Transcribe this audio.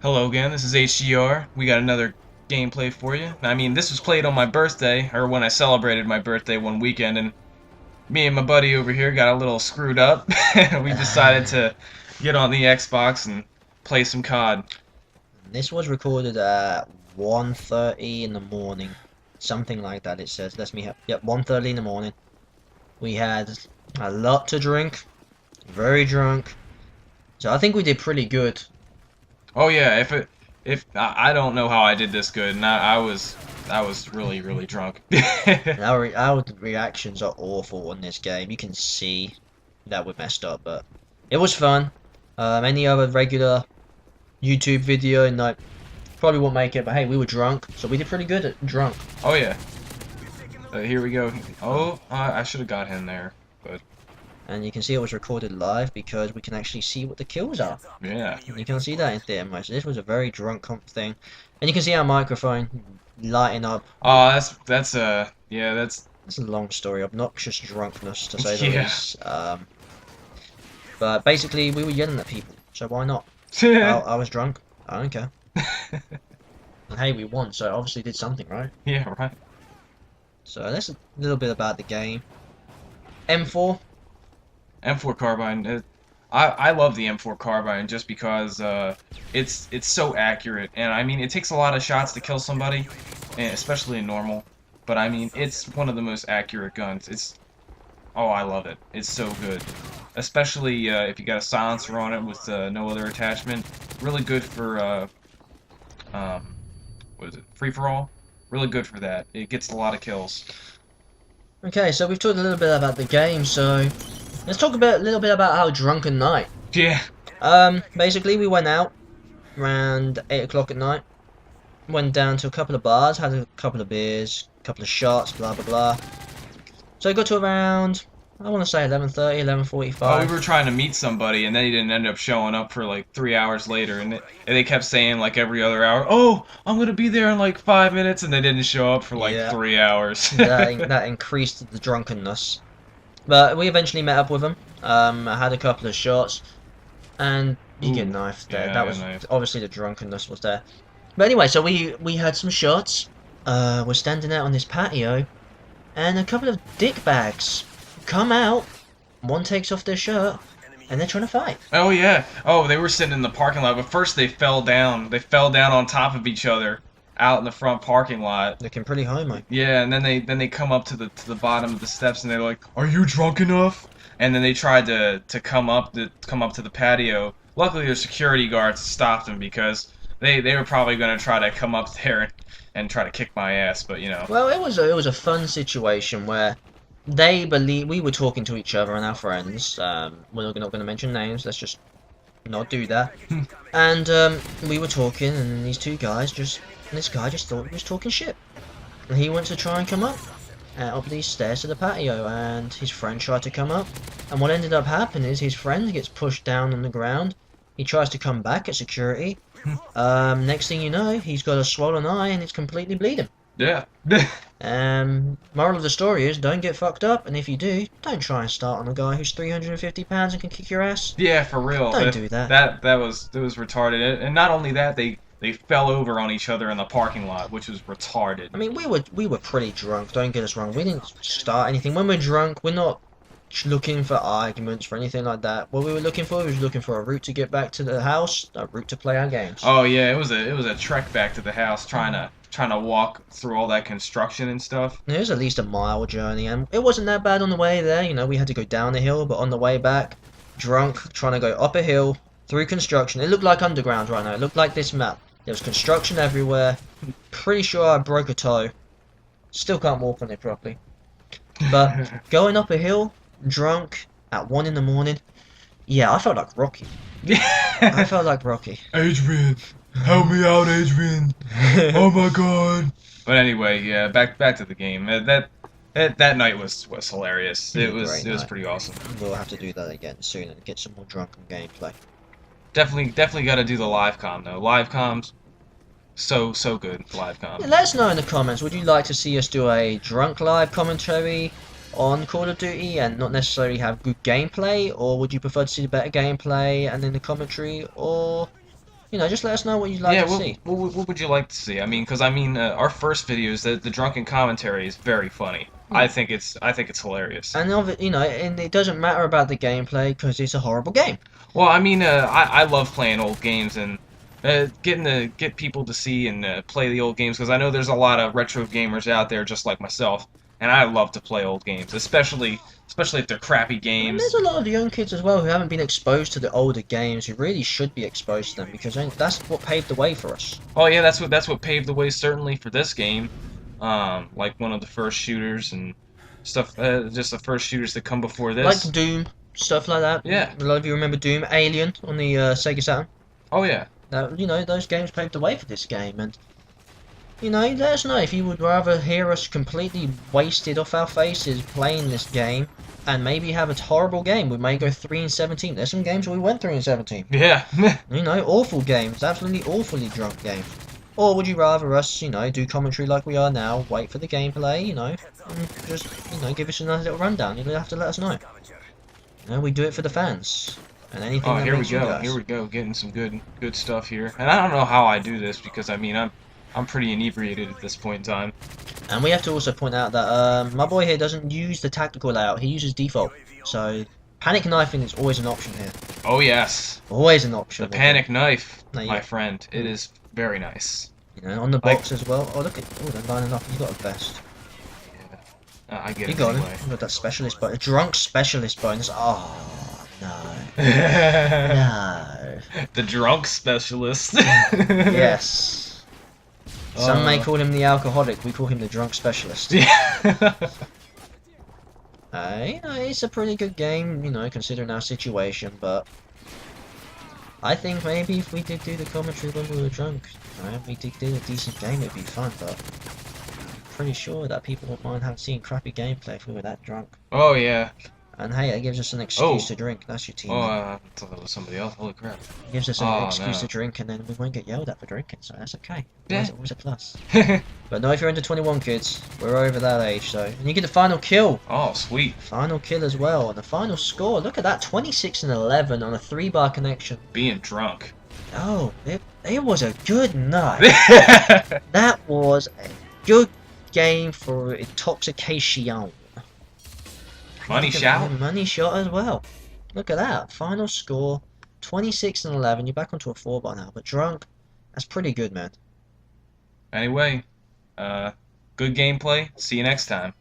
Hello again, this is HGR. We got another gameplay for you. I mean, this was played on my birthday, or when I celebrated my birthday one weekend, and me and my buddy over here got a little screwed up. We decided to get on the Xbox and play some COD. This was recorded at 1:30 in the morning. Something like that it says. Let me have. Yep, 1:30 in the morning. We had a lot to drink. Very drunk. So I think we did pretty good. Oh yeah, if I don't know how I did this good, and I was really drunk. Our reactions are awful on this game. You can see that we messed up, but it was fun. Any other regular YouTube video, and like, probably won't make it, but hey, we were drunk, so we did pretty good at drunk. Oh yeah. Here we go. Oh, I should have got him there, but And you can see it was recorded live because we can actually see what the kills are. yeah. And you can see that in theatre mode. So this was a very drunk comp thing. And you can see our microphone lighting up. Oh, yeah, that's It's a long story, obnoxious drunkenness to say the yeah. least. But basically we were yelling at people, so why not? I was drunk, I don't care. And hey, we won, so obviously did something, right? Yeah, right. So that's a little bit about the game. M4. M4 carbine. I love the M4 carbine just because it's so accurate, and I mean it takes a lot of shots to kill somebody, and especially in normal. But I mean it's one of the most accurate guns. Oh, I love it. It's so good, especially if you got a silencer on it with no other attachment. Really good for what is it? Free for all. Really good for that. It gets a lot of kills. Okay, so we've talked a little bit about the game, so let's talk a little bit about our drunken night. Yeah. Basically we went out around 8 o'clock at night, went down to a couple of bars, had a couple of beers, a couple of shots, blah blah blah. So it got to around, I want to say 11:30, 11:45. Oh, we were trying to meet somebody, and then he didn't end up showing up for like 3 hours later, and they kept saying like every other hour, "Oh, I'm gonna be there in like 5 minutes," and they didn't show up for like Yeah. 3 hours. That increased the drunkenness. But we eventually met up with them. I had a couple of shots, and you get Ooh, knifed there. yeah, That I was got knifed. obviously the drunkenness was there. But anyway, so we had some shots. We're standing out on this patio, and a couple of dickbags come out. One takes off their shirt, and they're trying to fight. Oh yeah. Oh, they were sitting in the parking lot, but first they fell down. They fell down on top of each other out in the front parking lot. Looking pretty homo. Yeah, and then they come up to the bottom of the steps, and they're like, "Are you drunk enough?" And then they tried to come up to the patio. Luckily, the security guards stopped them because they were probably going to try to come up there and try to kick my ass, but you know. Well, it was a fun situation where they believe we were talking to each other and our friends. We're not going to mention names. Let's just not do that. And we were talking, and these two guys this guy just thought he was talking shit. And he went to try and come up these stairs to the patio, and his friend tried to come up. And what ended up happening is his friend gets pushed down on the ground. He tries to come back at security. Next thing you know, he's got a swollen eye and it's completely bleeding. Yeah. Moral of the story is, don't get fucked up, and if you do, don't try and start on a guy who's 350 pounds and can kick your ass. Yeah, for real. Don't do that. That was retarded. And not only that, they fell over on each other in the parking lot, which was retarded. I mean, we were pretty drunk, don't get us wrong. We didn't start anything. When we're drunk, we're not looking for arguments for anything like that. What we were looking for was looking for a route to get back to the house, a route to play our games. Oh yeah, it was a trek back to the house trying to walk through all that construction and stuff. It was at least a mile journey, and it wasn't that bad on the way there. You know, we had to go down the hill, but on the way back, drunk, trying to go up a hill, through construction. It looked like underground right now. It looked like this map. There was construction everywhere. Pretty sure I broke a toe. Still can't walk on it properly. But going up a hill, drunk, at 1 in the morning, yeah, I felt like Rocky. I felt like Rocky. Adrian, help me out, Adrian. Oh my god. But anyway, yeah, back to the game. That night was hilarious. It was pretty awesome. We'll have to do that again soon and get some more drunken gameplay. Definitely got to do the live com though. Live comms, so good. Live com. Yeah, let us know in the comments. Would you like to see us do a drunk live commentary on Call of Duty and not necessarily have good gameplay, or would you prefer to see the better gameplay and then the commentary, or You know, just let us know what you'd like Yeah, to see. what would you like to see? I mean, because I mean, our first videos, the drunken commentary is very funny. Yeah. I think it's hilarious. And you know, and it doesn't matter about the gameplay because it's a horrible game. Well, I mean, I love playing old games and getting to get people to see and play the old games because I know there's a lot of retro gamers out there just like myself, and I love to play old games, especially if they're crappy I mean, there's games. a lot of young kids as well who haven't been exposed to the older games who really should be exposed to them because that's what paved the way for us. Oh yeah, that's what paved the way certainly for this game. Like one of the first shooters and stuff, just the first shooters that come before Like this. Doom, stuff like that. Yeah. A lot of you remember Doom, Alien on the Sega Saturn. Oh yeah. That, you know, those games paved the way for this game, and you know, let us know if you would rather hear us completely wasted off our faces playing this game, and maybe have a horrible game. We may go 3-17. There's some games where we went 3-17. Yeah. You know, awful games, absolutely awfully drunk games. Or would you rather us, you know, do commentary like we are now, wait for the gameplay, you know, and just, you know, give us a nice little rundown. You'll have to let us know. You know, we do it for the fans. And anything Oh, that here we makes you go. guys. Here we go. Getting some good stuff here. And I don't know how I do this because I mean I'm pretty inebriated at this point in time. And we have to also point out that my boy here doesn't use the tactical layout. He uses default. So panic knifing is always an option here. Oh yes. Always an option. The panic knife, No, my yeah. friend. It is very nice. You know, on the Like- box as well. Oh, look at, oh, they're lining up. You got a vest. I get You it got anyway. him. You got that specialist bonus. Drunk specialist bonus. Oh no. No. The drunk specialist. Yes. Some may Uh. call him the alcoholic. We call him the drunk specialist. Yeah. You know, it's a pretty good game, you know, considering our situation, but I think maybe if we did do the commentary when we were drunk, you know, we did do a decent game, it'd be fun, but I'm pretty sure that people wouldn't mind seeing crappy gameplay if we were that drunk. Oh yeah. And hey, it gives us an excuse Oh. to drink. That's your team. Oh, mate. I thought that was somebody else. Holy crap. It gives us an Oh, excuse no. to drink, and then we won't get yelled at for drinking, so that's okay. Yeah. Always a plus. But no, if you're under 21, kids, we're over that age, so. And you get the final kill. Oh, sweet. Final kill as well, and the final score, look at that, 26-11 on a 3-bar connection. Being drunk. Oh, it was a good night. That was a good game for intoxication. Money shot. Money shot as well. Look at that, final score, 26-11, you're back onto a 4-bar now, but drunk, that's pretty good, man. Anyway, good gameplay. See you next time.